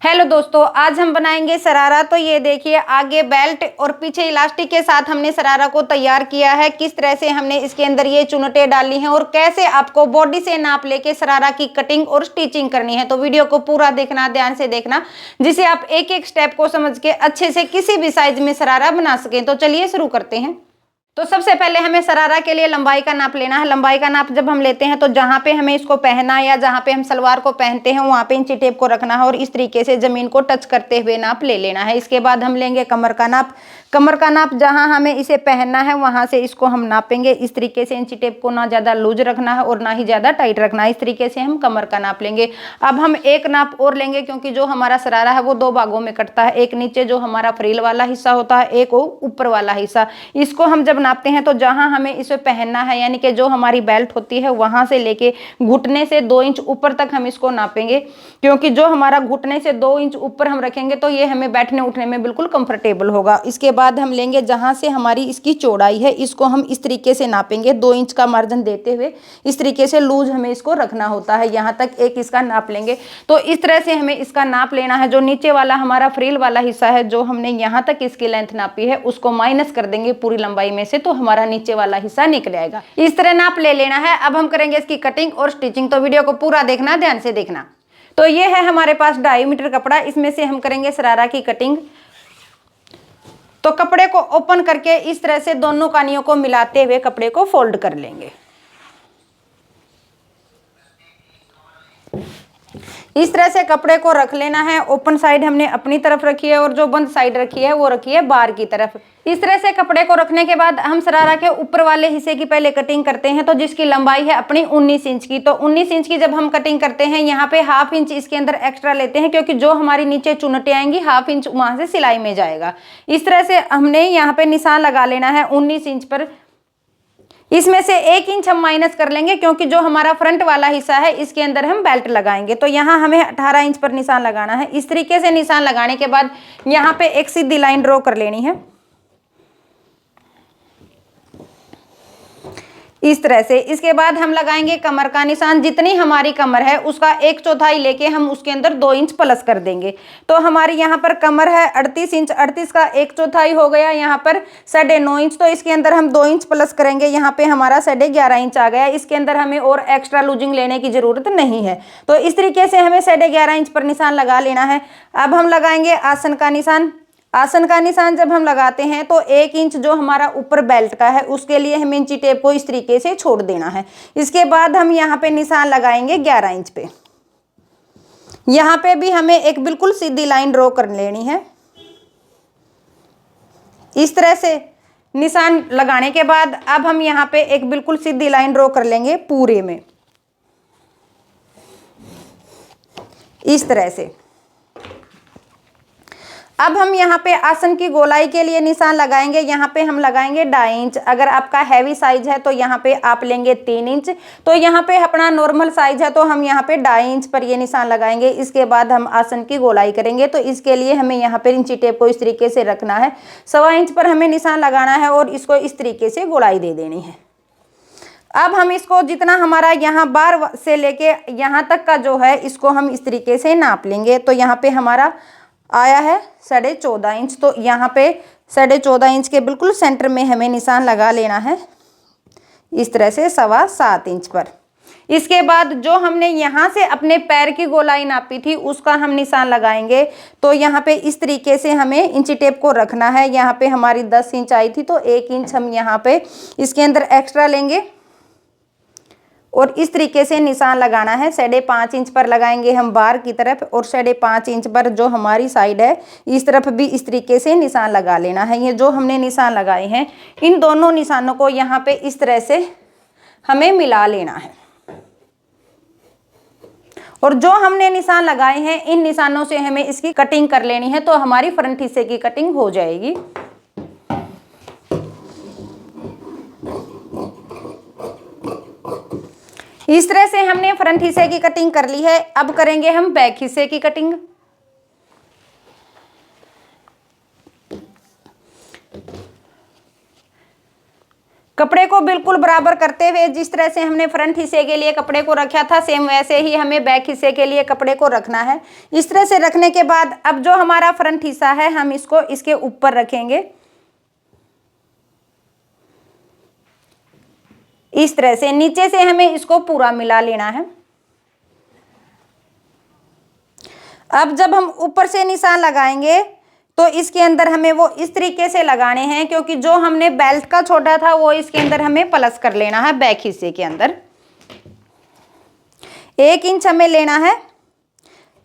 Hello दोस्तों, आज हम बनाएंगे शरारा। तो ये देखिए, आगे बेल्ट और पीछे इलास्टिक के साथ हमने शरारा को तैयार किया है। किस तरह से हमने इसके अंदर ये चुनटे डाली हैं और कैसे आपको बॉडी से नाप लेके शरारा की कटिंग और स्टिचिंग करनी है। तो वीडियो को पूरा देखना, ध्यान से देखना, जिससे आप एक एक स्टेप को समझ के अच्छे से किसी भी साइज में शरारा बना सकें। तो चलिए शुरू करते हैं। तो सबसे पहले हमें शरारा के लिए लंबाई का नाप लेना है। लंबाई का नाप जब हम लेते हैं तो जहां पे हमें इसको पहना या जहां पे हम सलवार को पहनते हैं वहां पे इंची टेप को रखना है और इस तरीके से जमीन को टच करते हुए नाप ले लेना है। इसके बाद हम लेंगे कमर का नाप। कमर का नाप जहां हमें इसे पहनना है वहां से इसको हम नापेंगे। इस तरीके से इंची टेप को ना ज्यादा लूज रखना है और ना ही ज्यादा टाइट रखना है। इस तरीके से हम कमर का नाप लेंगे। अब हम एक नाप और लेंगे, क्योंकि जो हमारा शरारा है वो दो भागों में कटता है। एक नीचे जो हमारा फ्रिल वाला हिस्सा होता है, एक ऊपर वाला हिस्सा। इसको हम जब नापते हैं तो जहां हमें इसे पहनना है, यानी कि जो हमारी बेल्ट होती है वहां से लेके घुटने से 2 इंच ऊपर तक हम इसको नापेंगे, क्योंकि जो हमारा घुटने से 2 इंच ऊपर हम रखेंगे तो ये हमें बैठने उठने में बिल्कुल कंफर्टेबल होगा। इसके बाद हम लेंगे जहां से हमारी इसकी चौड़ाई है, इसको हम इस तरीके से नापेंगे। 2 इंच का मार्जिन देते हुए इस तरीके से लूज हमें इसको रखना होता है। यहाँ तक एक इसका नाप लेंगे। तो इस तरह से हमें इसका नाप लेना है। जो नीचे वाला हमारा फ्रिल वाला हिस्सा है, जो हमने यहाँ तक इसकी लेंथ नापी है, उसको माइनस कर देंगे पूरी लंबाई में से, तो हमारा नीचे वाला हिस्सा निकल आएगा। इस तरह नाप ले लेना है। अब हम करेंगे इसकी कटिंग और स्टिचिंग। तो वीडियो को पूरा देखना, ध्यान से देखना। तो ये है हमारे पास 2.5 मीटर कपड़ा। इसमें से हम करेंगे शरारा की कटिंग। तो कपड़े को ओपन करके इस तरह से दोनों कानियों को मिलाते हुए कपड़े को फोल्ड कर लेंगे। इस तरह से कपड़े को रख लेना है। ओपन साइड हमने अपनी तरफ रखी है और जो बंद साइड रखी है वो रखी है बाहर की तरफ। इस तरह से कपड़े को रखने के बाद हम शरारा के ऊपर वाले हिस्से की पहले कटिंग करते हैं। तो जिसकी लंबाई है अपनी 19 इंच की। तो 19 इंच की जब हम कटिंग करते हैं, यहाँ पे ½ इंच इसके अंदर एक्स्ट्रा लेते हैं, क्योंकि जो हमारी नीचे चुनटे आएंगी ½ इंच वहां से सिलाई में जाएगा। इस तरह से हमने यहाँ पे निशान लगा लेना है 19 इंच पर। इसमें से 1 इंच हम माइनस कर लेंगे, क्योंकि जो हमारा फ्रंट वाला हिस्सा है इसके अंदर हम बेल्ट लगाएंगे। तो यहाँ हमें 18 इंच पर निशान लगाना है। इस तरीके से निशान लगाने के बाद यहाँ पे एक सीधी लाइन ड्रॉ कर लेनी है इस तरह से। इसके बाद हम लगाएंगे कमर का निशान। जितनी हमारी कमर है उसका 1/4 लेके हम उसके अंदर 2 इंच प्लस कर देंगे। तो हमारी यहाँ पर कमर है 38 इंच, 38 का 1/4 हो गया यहाँ पर 9.5 इंच। तो इसके अंदर हम 2 इंच प्लस करेंगे। यहाँ पे हमारा 11.5 इंच आ गया। इसके अंदर हमें और एक्स्ट्रा लूजिंग लेने की जरूरत नहीं है। तो इस तरीके से हमें 11.5 इंच पर निशान लगा लेना है। अब हम लगाएंगे आसन का निशान। आसन का निशान जब हम लगाते हैं तो 1 इंच जो हमारा ऊपर बेल्ट का है उसके लिए हमें इंची टेप को इस तरीके से छोड़ देना है। इसके बाद हम यहाँ पे निशान लगाएंगे 11 इंच पे। यहाँ पे भी हमें एक बिल्कुल सीधी लाइन ड्रॉ कर लेनी है। इस तरह से निशान लगाने के बाद अब हम यहाँ पे एक बिल्कुल सीधी लाइन ड्रॉ कर लेंगे पूरे में, इस तरह से। अब हम यहाँ पे आसन की गोलाई के लिए निशान लगाएंगे। यहाँ पे हम लगाएंगे 2.5 इंच। अगर आपका हैवी साइज है तो यहाँ पे आप लेंगे 3 इंच। तो यहाँ पे अपना नॉर्मल साइज है तो हम यहाँ पे 2.5 इंच पर ये निशान लगाएंगे। इसके बाद हम आसन की गोलाई करेंगे। तो इसके लिए हमें यहाँ पे इंची टेप को इस तरीके से रखना है। 1.25 इंच पर हमें निशान लगाना है और इसको इस तरीके से गोलाई दे देनी है। अब हम इसको जितना हमारा यहाँ बार से लेके यहाँ तक का जो है इसको हम इस तरीके से नाप लेंगे। तो यहाँ पे हमारा आया है 14.5 इंच। तो यहाँ पे 14.5 इंच के बिल्कुल सेंटर में हमें निशान लगा लेना है, इस तरह से 7.25 इंच पर। इसके बाद जो हमने यहाँ से अपने पैर की गोलाई नापी थी उसका हम निशान लगाएंगे। तो यहाँ पे इस तरीके से हमें इंची टेप को रखना है। यहाँ पे हमारी 10 इंच आई थी तो 1 इंच हम यहाँ पे इसके अंदर एक्स्ट्रा लेंगे और इस तरीके से निशान लगाना है। 5.5 इंच पर लगाएंगे हम बाहर की तरफ और 5.5 इंच पर जो हमारी साइड है इस तरफ भी इस तरीके से निशान लगा लेना है। ये जो हमने निशान लगाए हैं इन दोनों निशानों को यहाँ पे इस तरह से हमें मिला लेना है और जो हमने निशान लगाए हैं इन निशानों से हमें इसकी कटिंग कर लेनी है। तो हमारी फ्रंट हिस्से की कटिंग हो जाएगी। इस तरह से हमने फ्रंट हिस्से की कटिंग कर ली है। अब करेंगे हम बैक हिस्से की कटिंग। कपड़े को बिल्कुल बराबर करते हुए जिस तरह से हमने फ्रंट हिस्से के लिए कपड़े को रखा था, सेम वैसे ही हमें बैक हिस्से के लिए कपड़े को रखना है। इस तरह से रखने के बाद अब जो हमारा फ्रंट हिस्सा है हम इसको इसके ऊपर रखेंगे। इस तरह से नीचे से हमें इसको पूरा मिला लेना है। अब जब हम ऊपर से निशान लगाएंगे तो इसके अंदर हमें वो इस तरीके से लगाने हैं, क्योंकि जो हमने बेल्ट का छोड़ा था वो इसके अंदर हमें प्लस कर लेना है। बैक हिस्से के अंदर 1 इंच हमें लेना है,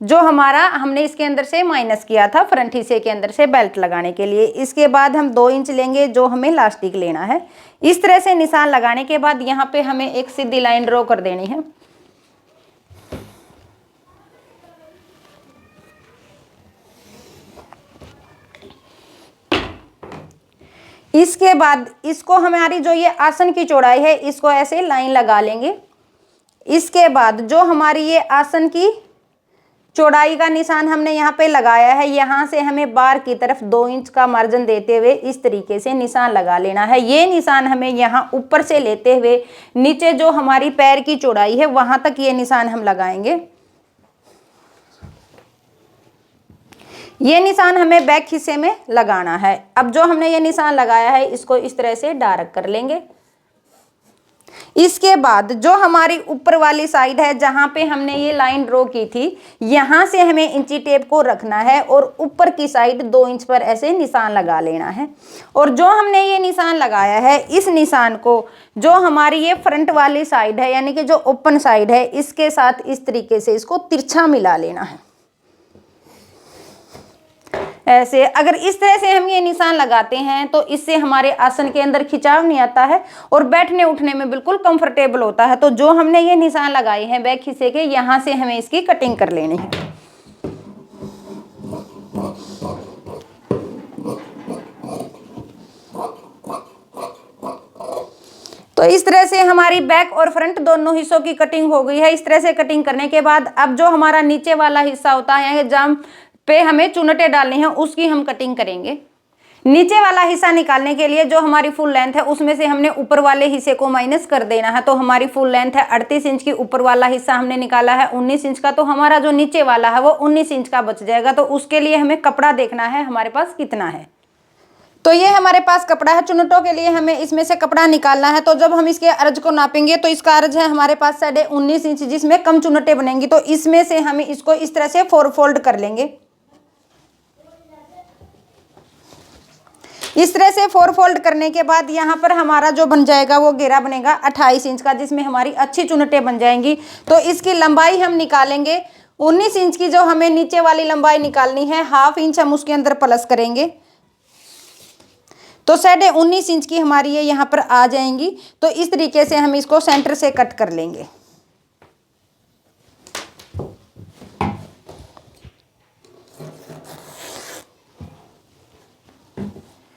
जो हमारा हमने इसके अंदर से माइनस किया था फ्रंट हिस्से के अंदर से बेल्ट लगाने के लिए। इसके बाद हम 2 इंच लेंगे, जो हमें इलास्टिक लेना है। इस तरह से निशान लगाने के बाद यहाँ पे हमें एक सीधी लाइन ड्रॉ कर देनी है। इसके बाद इसको हमारी जो ये आसन की चौड़ाई है इसको ऐसे लाइन लगा लेंगे। इसके बाद जो हमारी ये आसन की चौड़ाई का निशान हमने यहाँ पे लगाया है, यहाँ से हमें बार की तरफ 2 इंच का मार्जिन देते हुए इस तरीके से निशान लगा लेना है। ये निशान हमें यहाँ ऊपर से लेते हुए नीचे जो हमारी पैर की चौड़ाई है वहां तक ये निशान हम लगाएंगे। ये निशान हमें बैक हिस्से में लगाना है। अब जो हमने ये निशान लगाया है इसको इस तरह से डार्क कर लेंगे। इसके बाद जो हमारी ऊपर वाली साइड है जहां पे हमने ये लाइन ड्रॉ की थी, यहां से हमें इंची टेप को रखना है और ऊपर की साइड 2 इंच पर ऐसे निशान लगा लेना है। और जो हमने ये निशान लगाया है इस निशान को जो हमारी ये फ्रंट वाली साइड है यानी कि जो ओपन साइड है इसके साथ इस तरीके से इसको तिरछा मिला लेना है। ऐसे अगर इस तरह से हम ये निशान लगाते हैं तो इससे हमारे आसन के अंदर खिंचाव नहीं आता है और बैठने उठने में बिल्कुल कंफर्टेबल होता है। तो जो हमने ये निशान लगाए हैं बैक हिस्से के, यहाँ से हमें इसकी कटिंग कर लेनी है। तो इस तरह से हमारी बैक और फ्रंट दोनों हिस्सों की कटिंग हो गई है। इस तरह से कटिंग करने के बाद अब जो हमारा नीचे वाला हिस्सा होता है जहाँ पे हमें चुनटे डालनी है उसकी हम कटिंग करेंगे। नीचे वाला हिस्सा निकालने के लिए जो हमारी फुल लेंथ है उसमें से हमने ऊपर वाले हिस्से को माइनस कर देना है। तो हमारी फुल लेंथ है 38 इंच की, ऊपर वाला हिस्सा हमने निकाला है 19 इंच का, तो हमारा जो नीचे वाला है वो 19 इंच का बच जाएगा। तो उसके लिए हमें कपड़ा देखना है हमारे पास कितना है। तो ये हमारे पास कपड़ा है, चुनटों के लिए हमें इसमें से कपड़ा निकालना है। तो जब हम इसके अर्ज को नापेंगे तो इसका अर्ज है हमारे पास 19.5 इंच, जिसमें कम चुनटे बनेंगी। तो इसमें से हमें इसको इस तरह से 4 फोल्ड कर लेंगे। इस तरह से 4 फोल्ड करने के बाद यहाँ पर हमारा जो बन जाएगा वो घेरा बनेगा 28 इंच का, जिसमें हमारी अच्छी चुनटे बन जाएंगी। तो इसकी लंबाई हम निकालेंगे 19 इंच की। जो हमें नीचे वाली लंबाई निकालनी है, ½ इंच हम उसके अंदर प्लस करेंगे तो 19.5 इंच की हमारी ये यहाँ पर आ जाएंगी। तो इस तरीके से हम इसको सेंटर से कट कर लेंगे।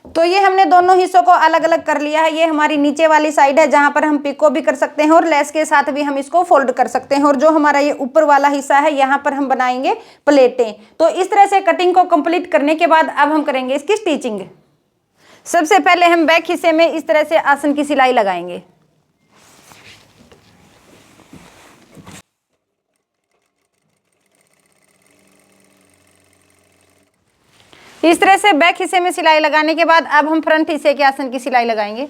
तो ये हमने दोनों हिस्सों को अलग अलग कर लिया है। ये हमारी नीचे वाली साइड है जहां पर हम पिको भी कर सकते हैं और लेस के साथ भी हम इसको फोल्ड कर सकते हैं। और जो हमारा ये ऊपर वाला हिस्सा है यहाँ पर हम बनाएंगे प्लेटें। तो इस तरह से कटिंग को कंप्लीट करने के बाद अब हम करेंगे इसकी स्टिचिंग। सबसे पहले हम बैक हिस्से में इस तरह से आसन की सिलाई लगाएंगे। इस तरह से बैक हिस्से में सिलाई लगाने के बाद अब हम फ्रंट हिस्से के आसन की सिलाई लगाएंगे।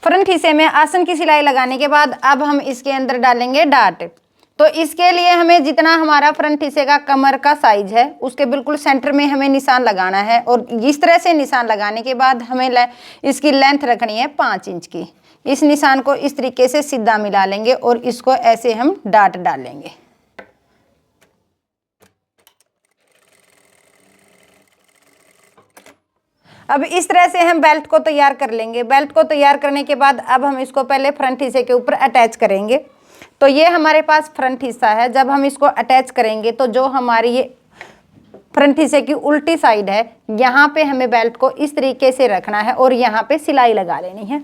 फ्रंट हिस्से में आसन की सिलाई लगाने के बाद अब हम इसके अंदर डालेंगे डाट। तो इसके लिए हमें जितना हमारा फ्रंट हिस्से का कमर का साइज है उसके बिल्कुल सेंटर में हमें निशान लगाना है। और इस तरह से निशान लगाने के बाद हमें इसकी लेंथ रखनी है 5 इंच की। इस निशान को इस तरीके से सीधा मिला लेंगे और इसको ऐसे हम डाट डालेंगे। अब इस तरह से हम बेल्ट को तैयार कर लेंगे। बेल्ट को तैयार करने के बाद अब हम इसको पहले फ्रंट हिस्से के ऊपर अटैच करेंगे। तो ये हमारे पास फ्रंट हिस्सा है। जब हम इसको अटैच करेंगे तो जो हमारी ये फ्रंट हिस्से की उल्टी साइड है, यहाँ पे हमें बेल्ट को इस तरीके से रखना है और यहाँ पे सिलाई लगा लेनी है।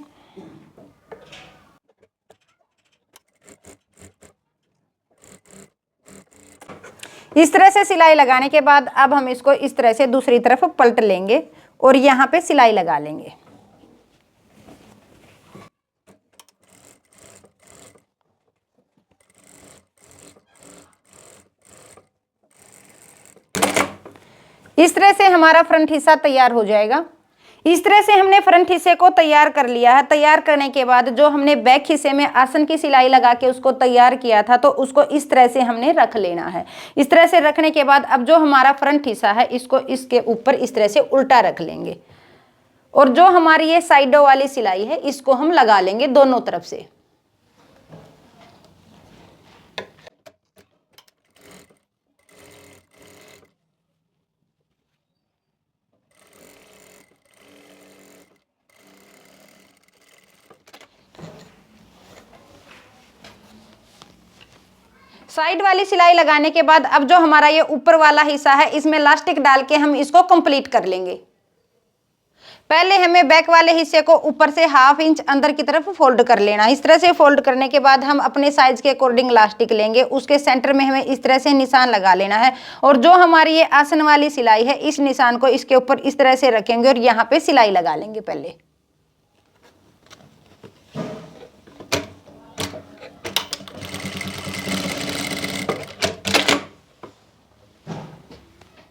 इस तरह से सिलाई लगाने के बाद अब हम इसको इस तरह से दूसरी तरफ पलट लेंगे और यहाँ पे सिलाई लगा लेंगे। इस तरह से हमारा फ्रंट हिस्सा तैयार हो जाएगा। इस तरह से हमने फ्रंट हिस्से को तैयार कर लिया है। तैयार करने के बाद जो हमने बैक हिस्से में आसन की सिलाई लगा के उसको तैयार किया था, तो उसको इस तरह से हमने रख लेना है। इस तरह से रखने के बाद अब जो हमारा फ्रंट हिस्सा है इसको इसके ऊपर इस तरह से उल्टा रख लेंगे और जो हमारी ये साइडों वाली सिलाई है इसको हम लगा लेंगे दोनों तरफ से। साइड वाली सिलाई लगाने के बाद अब जो हमारा ये ऊपर वाला हिस्सा है इसमें इलास्टिक डाल के हम इसको कंप्लीट कर लेंगे। पहले हमें बैक वाले हिस्से को ऊपर से 1/2 इंच अंदर की तरफ फोल्ड कर लेना। इस तरह से फोल्ड करने के बाद हम अपने साइज के अकॉर्डिंग इलास्टिक लेंगे, उसके सेंटर में हमें इस तरह से निशान लगा लेना है और जो हमारी ये आसन वाली सिलाई है इस निशान को इसके ऊपर इस तरह से रखेंगे और यहाँ पे सिलाई लगा लेंगे। पहले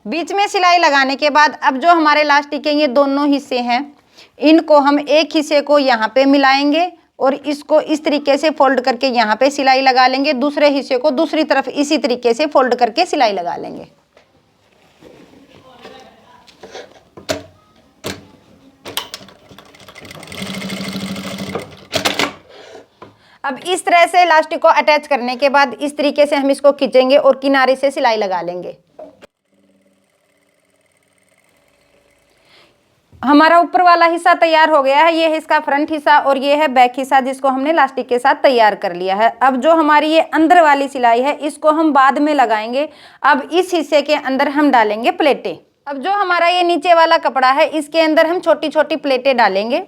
बीच में सिलाई लगाने के बाद अब जो हमारे इलास्टिक के ये दोनों हिस्से हैं इनको हम एक हिस्से को यहाँ पे मिलाएंगे और इसको इस तरीके से फोल्ड करके यहाँ पे सिलाई लगा लेंगे। दूसरे हिस्से को दूसरी तरफ इसी तरीके से फोल्ड करके सिलाई लगा लेंगे। अब इस तरह से इलास्टिक को अटैच करने के बाद इस तरीके से हम इसको खींचेंगे और किनारे से सिलाई लगा लेंगे। हमारा ऊपर वाला हिस्सा तैयार हो गया है। ये है इसका फ्रंट हिस्सा और ये है बैक हिस्सा जिसको हमने इलास्टिक के साथ तैयार कर लिया है। अब जो हमारी ये अंदर वाली सिलाई है इसको हम बाद में लगाएंगे। अब इस हिस्से के अंदर हम डालेंगे प्लेटें। अब जो हमारा ये नीचे वाला कपड़ा है इसके अंदर हम छोटी छोटी प्लेटें डालेंगे।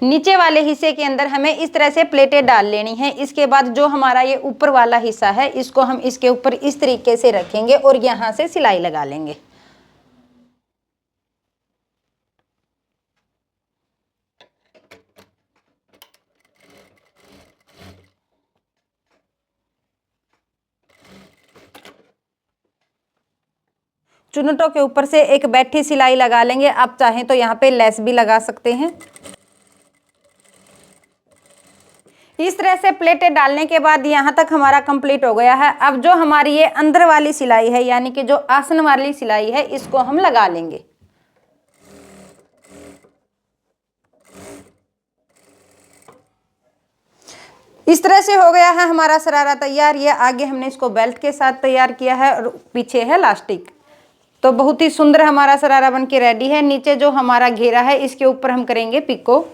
नीचे वाले हिस्से के अंदर हमें इस तरह से प्लेटें डाल लेनी है। इसके बाद जो हमारा ये ऊपर वाला हिस्सा है इसको हम इसके ऊपर इस तरीके से रखेंगे और यहाँ से सिलाई लगा लेंगे। चुन्नटों के ऊपर से एक बैठी सिलाई लगा लेंगे। आप चाहें तो यहाँ पे लेस भी लगा सकते हैं। इस तरह से प्लेटें डालने के बाद यहाँ तक हमारा कंप्लीट हो गया है। अब जो हमारी ये अंदर वाली सिलाई है यानी कि जो आसन वाली सिलाई है इसको हम लगा लेंगे। इस तरह से हो गया है हमारा शरारा तैयार। ये आगे हमने इसको बेल्ट के साथ तैयार किया है और पीछे है इलास्टिक। तो बहुत ही सुंदर हमारा शरारा बनके रेडी है। नीचे जो हमारा घेरा है इसके ऊपर हम करेंगे पिको।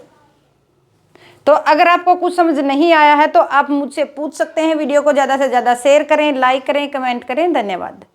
तो अगर आपको कुछ समझ नहीं आया है तो आप मुझसे पूछ सकते हैं। वीडियो को ज़्यादा से ज़्यादा शेयर करें, लाइक करें, कमेंट करें। धन्यवाद।